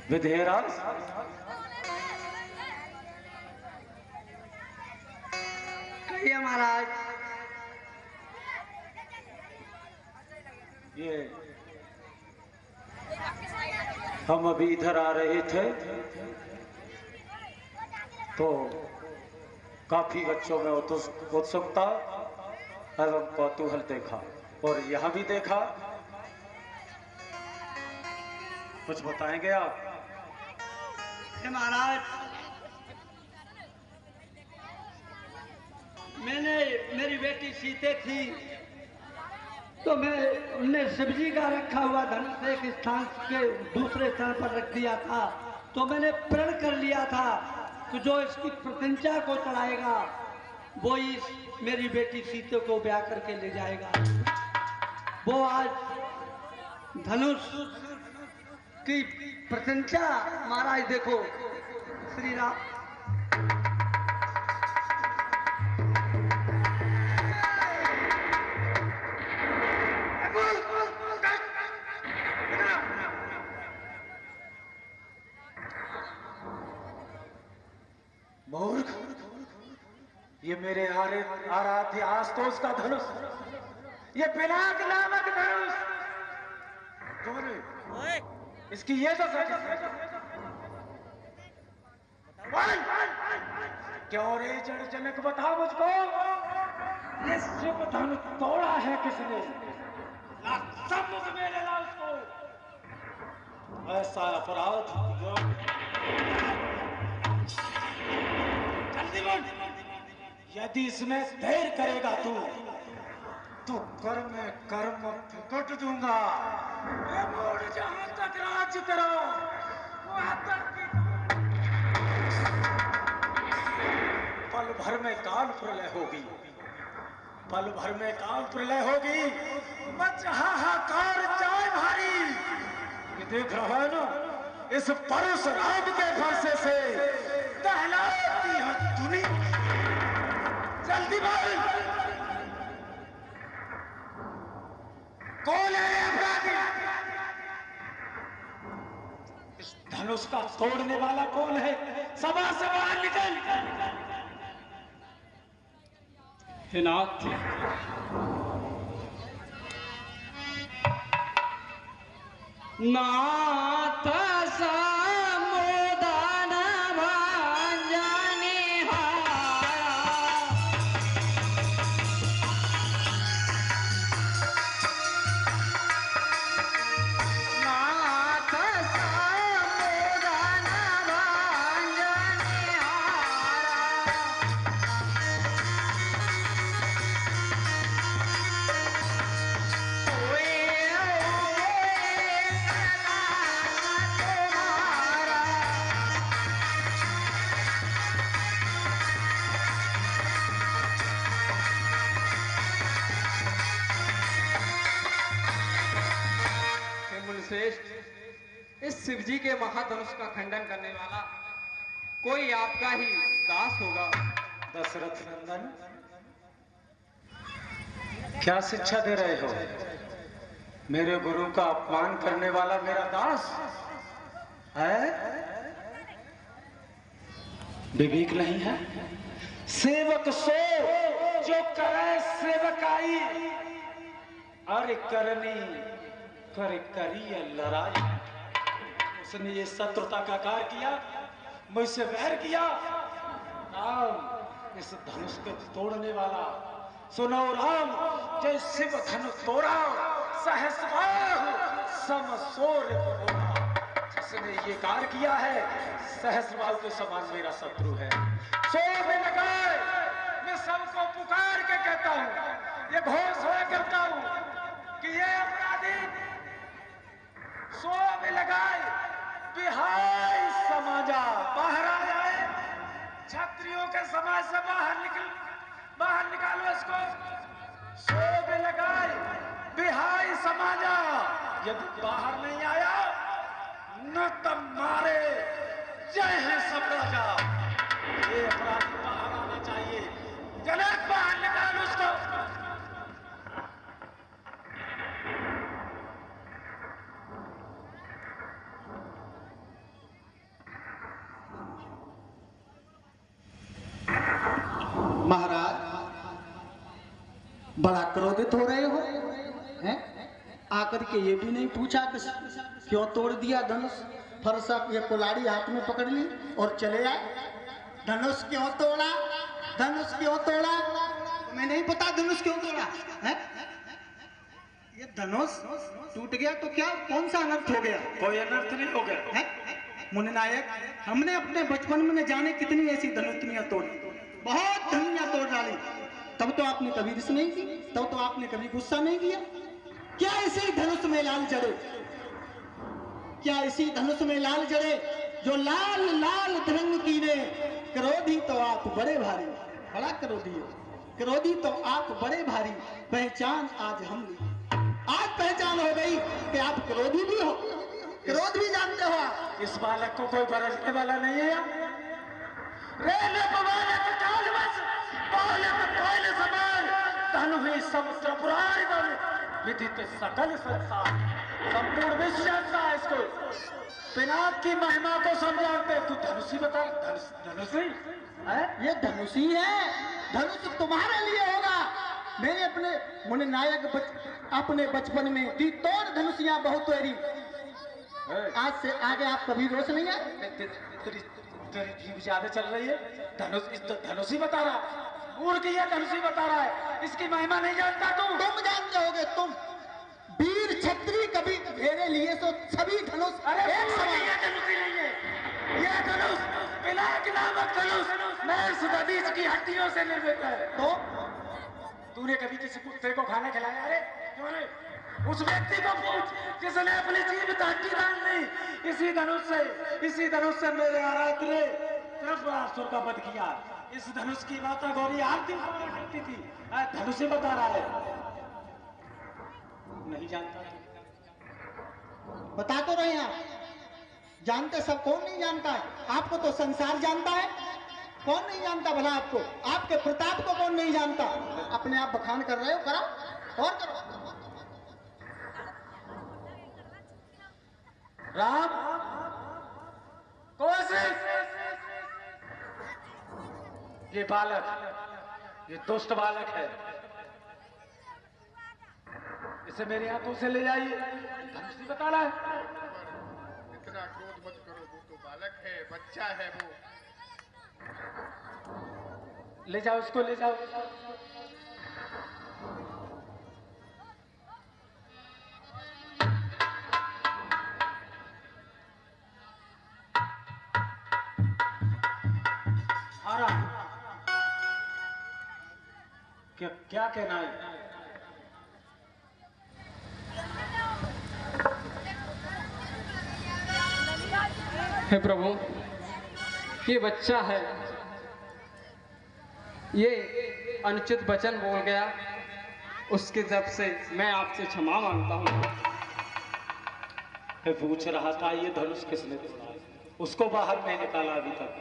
विधेयराज, कहिए महाराज। ये हम अभी इधर आ रहे थे तो काफी बच्चों में उत्सुकता एवं कौतूहल देखा और यह भी देखा। कुछ बताएंगे आप? महाराज, मेरी बेटी सीते थी तो हमने शिवजी का रखा हुआ धनुष एक स्थान के दूसरे स्थान पर रख दिया था, तो मैंने प्रण कर लिया था कि जो इसकी प्रत्यंचा को चढ़ाएगा वो इस मेरी बेटी सीते को ब्याह करके ले जाएगा। वो आज धनुष की प्रत्यंचा महाराज देखो श्री राम। मूर्ख, ये मेरे आराध्य आस्तोष का धनुष, ये पिनाक नामक धनुष, इसकी ये तो क्यों रे जड़ जनक, बता मुझको, ये शिव धनुष तोड़ा है किसने? सब मुझ में लेना उसको। ऐसा अपराध यदि इसमें देर करेगा तू तो कर्म फुकट दूंगा। जहां तक राज्य करो वहां तक पल भर में काल प्रलय होगी, पल भर में काल प्रलय होगी। मच हाहाकार जाए भारी। ये देख रहा है ना, इस परशुराम के फरसे से दहलाती है दुनिया। जल्दी बोल, कौन है अपराधी? इस धनुष का तोड़ने वाला कौन है? सभा से बाहर निकल। हे नाथ, नाथ समुदान भंजनी हारा, नाथ समुदान भंजनी हारा, श्रेष्ठ, इस शिवजी के महाधनुष का खंडन करने वाला कोई आपका ही दास होगा। दशरथ नंदन, क्या शिक्षा दे रहे हो? मेरे गुरु का अपमान करने वाला मेरा दास है? विवेक नहीं है? सेवक सो जो करे सेवकाई, अरे करनी कर करी लड़ाई। उसने ये शत्रुता का कार्य किया, मुझसे वैर किया। राम इस धनुष को तोड़ने वाला, सुनो राम, जय शिव धनुष तोड़ा सहस्रबाहु समसूर्य होगा। जिसने ये कार्य किया है सहस्रबाहु के समान मेरा शत्रु है। सो में लगाए मैं सबको पुकार के कहता हूँ, ये घोषणा करता हूँ कि ये अपराधी सो में लगाए बिहार समाजा बाहर आ जाए। क्षत्रियों के समाज से बाहर निकालो इसको। सो में लगाए बिहार समाजा, यदि बाहर नहीं आया न तब मारे। जय है सब राजा। ये अपराधी बाहर आना चाहिए। जनक बाहर निकालो उसको। बड़ा क्रोधित हो रहे हो हैं? आकर के ये भी नहीं पूछा कि क्यों तोड़ दिया धनुष। फरसा ये कुल्हाड़ी हाथ में पकड़ ली और चले आए। धनुष क्यों तोड़ा, धनुष क्यों तोड़ा? तुम्हें नहीं पता धनुष क्यों तोड़ा है? ये धनुष टूट गया तो क्या, कौन सा अनर्थ हो गया? कोई अनर्थ नहीं हो गया है मुनि नायक। हमने अपने बचपन में न जाने कितनी ऐसी धनुष्नियां तोड़ी, बहुत धनुषियां तोड़ डाली, तब तो आपने कभी रिस नहीं की, तब तो आपने कभी गुस्सा नहीं किया। क्या इसी धनुष में लाल जड़े, क्या इसी धनुष में लाल जड़े जो लाल लाल रंग कीने। क्रोधी तो आप बड़े भारी, बड़ा क्रोधी हो, क्रोधी तो आप बड़े भारी। पहचान आज हम ली, आज पहचान हो गई कि आप क्रोधी भी हो, क्रोध भी जानते हो आप। इस बालक को कोई बरसने वाला नहीं है यहाँ। रे बालक कालवश, बालक कोयल समान, धन हुई समुद्र पुराण बन, विदित सकल संसार, संपूर्ण विश्व जानता है इसको। पिनाक की महिमा को समझाते तू धनुषी बता, धनुषी है? ये धनुषी है, धनुष तुम्हारे लिए होगा। मैंने अपने मुनि नायक अपने बचपन में दी तोड़ धनुषियां बहुत तोड़ी, आज से आगे आप कभी रोष नहीं आए। तेरी जीभ ज्यादा चल रही है। धनुषी बता रहा, मूर्ख ये धनुषी बता रहा है, इसकी महिमा नहीं जानता तुम जानते होगे, तुम वीर क्षत्रिय कभी मेरे लिए तो सभी धनुष एक समान। ये धनुषी नहीं है, ये धनुष पिनाक नामक धनुष मैं सुदधीश की हड्डियों से निर्मित है। तो तूने कभी किसी कुत्ते को खाना खिलाया? अरे क्यों रे? उस व्यक्ति को पूछ जिसने अपनी जीभ हड्डी डाल ली। इसी धनुष से मेरे आराध्य ने असुर का वध किया। इस धनुष की माता गौरी आरती करती थी। धनुषी बता रहा है, नहीं जानता। बता तो रहे हैं आप, जानते सब, कौन नहीं जानता है? आपको तो संसार जानता है, कौन नहीं जानता भला आपको? आपके प्रताप को कौन नहीं जानता? अपने आप बखान कर रहे हो, करो और करो। राम कौशिक, ये बालक, ये दुष्ट बालक है, इसे मेरी आंखों से ले जाइए। धनुषी बता रहा है। इतना क्रोध मत करो, वो तो बालक है, बच्चा है वो। ले जाओ उसको, ले जाओ। क्या कहना है? हे प्रभु, ये बच्चा है, ये अनुचित वचन बोल गया, उसके जब से मैं आपसे क्षमा मांगता हूँ। मैं पूछ रहा था ये धनुष किसने तोड़ा, उसको बाहर नहीं निकाला अभी तक।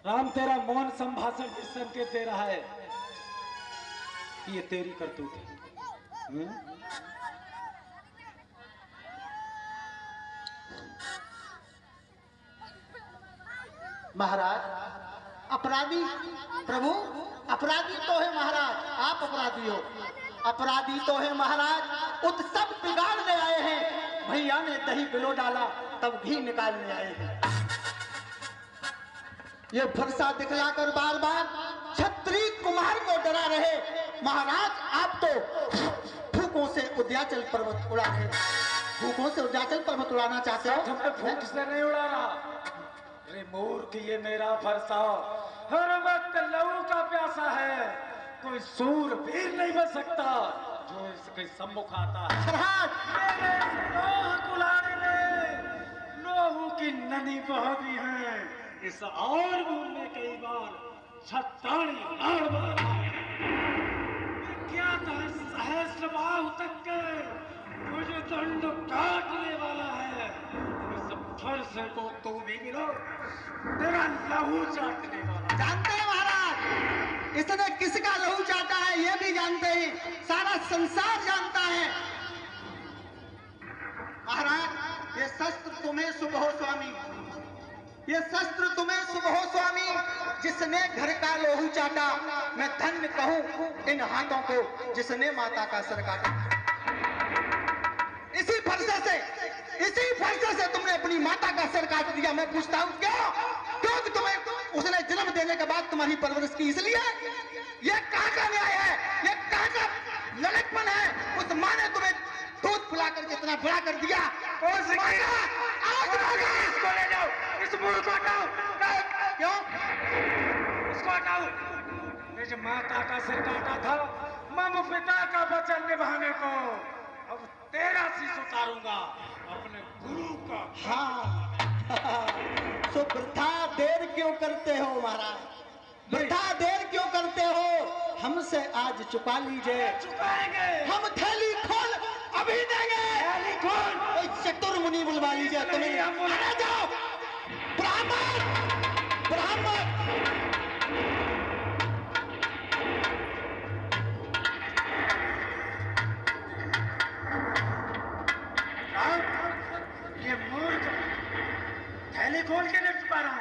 राम तेरा मौन संभाषण इस संकेत दे रहा है कि ये तेरी करतूत है। महाराज अपराधी, प्रभु अपराधी तो है महाराज, आप अपराधी हो। अपराधी तो है महाराज, उत्सव बिगाड़ने आए हैं। भैया ने दही पिलो डाला तब घी निकालने आए हैं। ये फरसा दिखलाकर बार बार क्षत्रिय कुमार को डरा रहे। महाराज आप तो फूकों से उद्याचल पर्वत उड़ा रहे, फूकों से उद्याचल पर्वत उड़ाना चाहते हो। मैं फूक से नहीं उड़ा रहा। अरे मूर्ख, ये मेरा फरसा हर वक्त लहू का प्यासा है। कोई सूरवीर नहीं बन सकता जो इसके सम्मुख आता है। मेरे लोह कुल्हाड़ी में लोहू की ननी बह दी है। इस और भूल में कई बार छत्ताड़ी लाड़ मारा। क्या था सहस्र बाहु तक के मुझे दंड काटने वाला है। इस फर्श को तू भी मिलो, तेरा लहू चाटने वाला। जानते हैं महाराज, इसने किसका लहू चाटा है ये भी जानते हैं, सारा संसार जानता है। महाराज ये शस्त्र तुम्हें शुभ हो स्वामी, ये शस्त्र तुम्हें शुभ हो स्वामी, जिसने घर का लोहू चाटा। मैं धन्य कहूं इन हाथों को जिसने माता का सर काटा। इसी फरसे से तुमने अपनी माता का सर काट दिया। मैं पूछता हूं क्यों? क्योंकि तुम्हें उसने जन्म देने के बाद तुम्हारी परवरिश की, इसलिए। ये कहां का न्याय है? ये कहां का लड़कपन है? उस माँ ने तुम्हें दूध पिला करके इतना बड़ा कर दिया। इसको ले जाओ, इस मूर्ख को हटाओ। क्यों? इसको हटाओ। मेरी माता का सिर काटा था मम पिता का वचन निभाने को, अब तेरा शीश उतारूंगा अपने गुरु का। हाँ तो वृथा देर क्यों करते हो महाराज? वृथा देर क्यों करते हो? हमसे आज चुका लीजिए। चुकाएंगे। हम थैली खोल अभी देंगे। थैली खोल। चतुर मुनि बुलवा लीजिए। तुम्हें अरे जाओ ब्राह्मण, ब्राह्मण। ये मूर्ख थैली खोल के नहीं छुपा रहा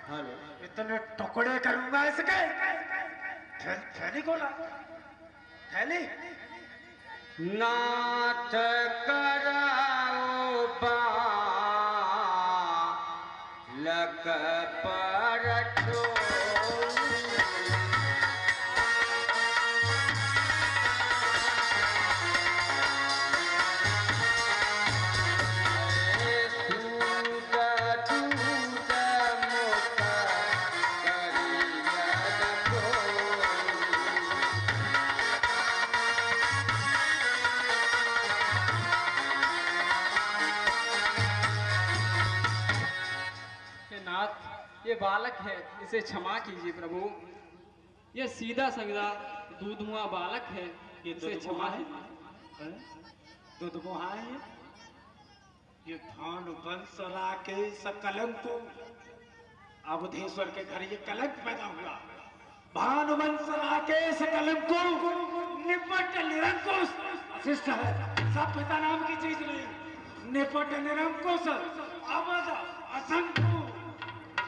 है। इतने टुकड़े करूंगा इसके। थैली खोला, थैली। नाथ कराओ बालक पर ये बालक है, इसे क्षमा कीजिए प्रभु। ये सीधा साधा दूधमुआ बालक है, इसे क्षमा है। दुधमुहा है ये भान वंश के सकलंक अवधेश्वर के घर ये कलंक पैदा हुआ। भान वंश के सकलंक को निपट निरंकुश शिष्ट है, सब पिता नाम की चीज नहीं। निपट निरंकुश अवध असंख्य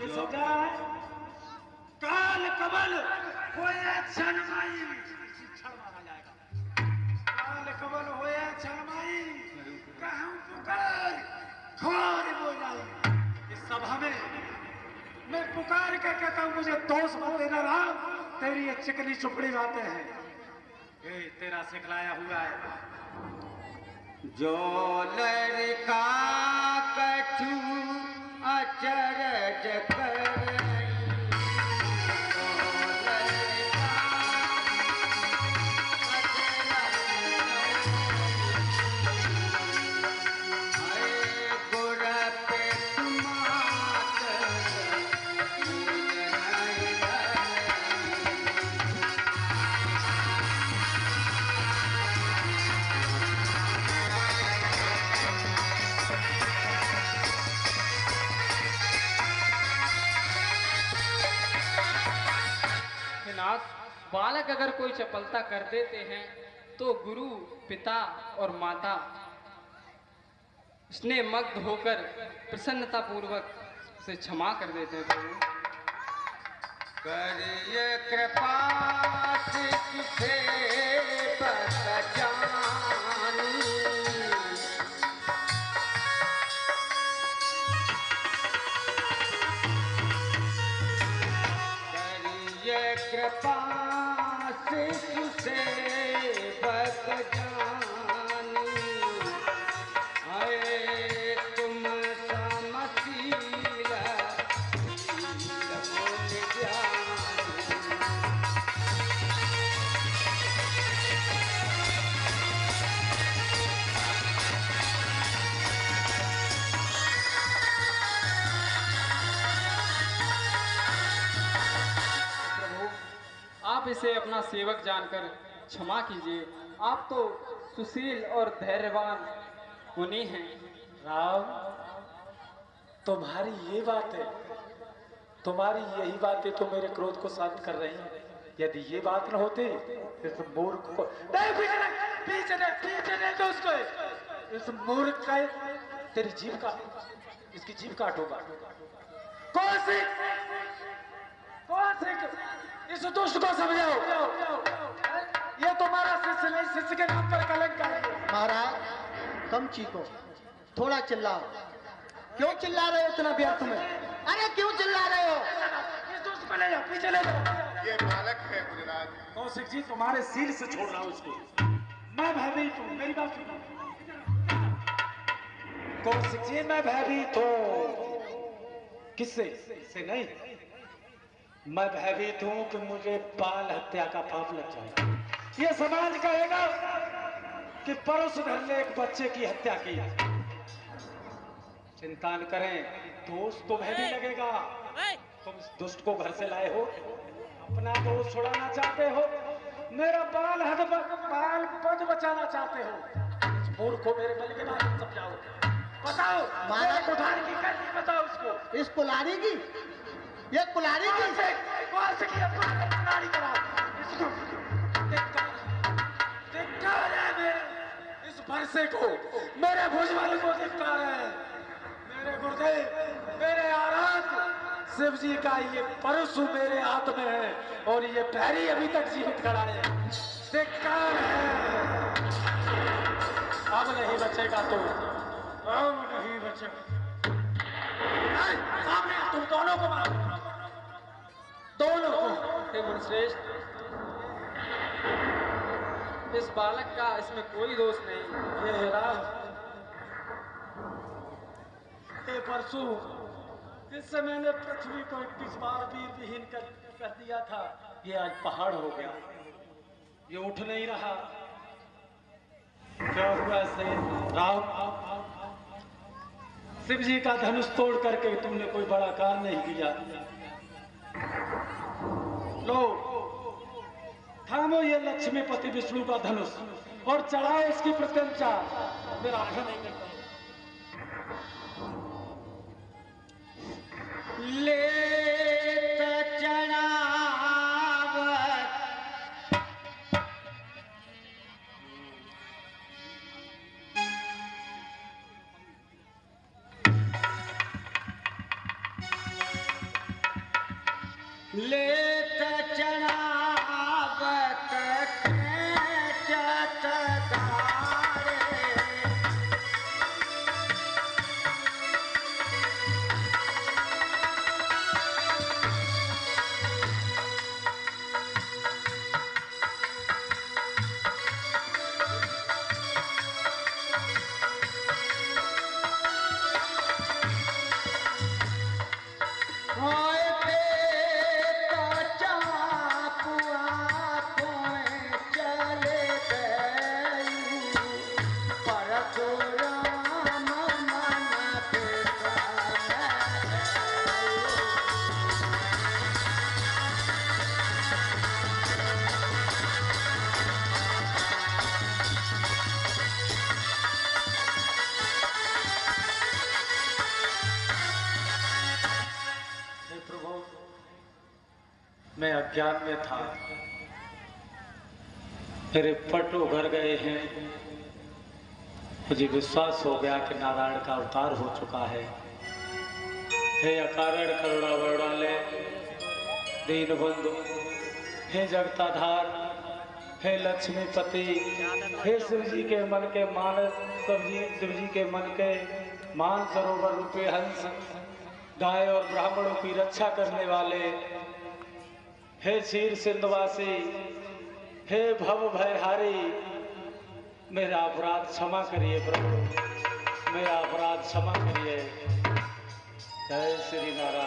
ये सजा है। काल कबल होया क्षणमाई, क्षण मारा जाएगा। काल कबल होया क्षणमाई, कहूं पुकार खोर हो जाएगी। इस सभा में मैं पुकार के कहता हूं मुझे दोष मत देना राम, तेरी ये चिकनी चुपड़ी बातें हैं, ये तेरा सिखलाया हुआ है। जो लड़का कछु अचरज कर बालक अगर कोई चपलता कर देते हैं तो गुरु, पिता और माता स्नेह मग्न होकर प्रसन्नता पूर्वक उसे क्षमा कर देते हैं। प्रभु करिए कृपा से कृपा से बक जानी, आए तुम समशील आप इसे अपना सेवक जानकर क्षमा कीजिए। आप तो सुशील और धैर्यवान मुनि हैं। राम, तुम्हारी ये बात है, तुम्हारी यही बातें तो मेरे क्रोध को शांत कर रही हैं। यदि ये बात न होती इस मूर्ख को नहीं, पीछे नहीं तो उसको, इस मूर्ख का तेरी जीभ का, इसकी जीभ काटूंगा। कौशिक इस दुष्ट को समझाओ, ये तुम्हारा शिष्य नहीं, शिष्य के नाम पर कलंक है। महाराज कम चीखो, थोड़ा चिल्लाओ। क्यों चिल्ला रहे हो इतना व्यर्थ में? अरे क्यों चिल्ला रहे हो? इस दुष्ट को ले जाओ, पीछे ले जाओ। ये बालक है मुनिराज। कौशिक जी तुम्हारे सिर से छोड़ रहा हूं उसको, मैं भयभीत हूं, मेरी बात सुनो। कौशिक जी मैं भयभीत हूं, किससे? इससे नहीं, मैं भयभीत हूं कि मुझे बाल हत्या का पाप लग जाए। ये समाज कहेगा कि परोस घर ने एक बच्चे की हत्या की। चिंता न करें, दोस्त तुम्हें भी लगेगा। तुम इस दुष्ट को घर से लाए हो, अपना दोस्त छुड़ाना चाहते हो, मेरा बाल पद बचाना चाहते हो। इस मूर्ख को मेरे बल के बारे में समझाओ, बताओ मेरे कुठार की करनी, बताओ उसको। इस कुल्हाड़ी की, ये कुल्हाड़ी की कुल्हाड़ी करा इसको। धिक्कार है मेरे इस भरसे को, मेरे भुजबल को धिक्कार है। मेरे गुरुदेव, मेरे आराध्य शिव जी का ये परशु मेरे हाथ में है और ये पैरी अभी तक जीवित खड़ा है। धिक्कार है, अब नहीं बचेगा तू, अब नहीं बचेगा। सामने तुम दोनों को मारो, दोनों को। हे मुनिश्रेष्ठ, इस बालक का इसमें कोई दोष नहीं। ये राम, ये परसू इससे मैंने पृथ्वी को 21 बार वीर विहीन कर दिया था, ये आज पहाड़ हो गया, ये उठ नहीं रहा। क्या हुआ से राम? शिव जी का धनुष तोड़ करके तुमने कोई बड़ा काम नहीं किया। लो थामो ये लक्ष्मीपति विष्णु का धनुष और चढ़ाओ इसकी प्रत्यंचा। मेरा आग्रह नहीं करता। ले चढ़ावत ले चढ़ावत खेचत गारे। मैं अज्ञान में था, मेरे पट उभर गए हैं, मुझे विश्वास हो गया कि नारायण का अवतार हो चुका है। हे अकारण करुणा वरुणालय, दीन बंधु, हे जगताधार, हे लक्ष्मीपति, हे शिव जी के मन के मानस, शिव जी के मन के मान सरोवर रूपे हंस, गाय और ब्राह्मणों की रक्षा करने वाले, हे क्षीर सिंधवासी, हे भव भयहारी, मेरा अपराध क्षमा करिए प्रभु, मेरा अपराध क्षमा करिए। जय श्री नारायण।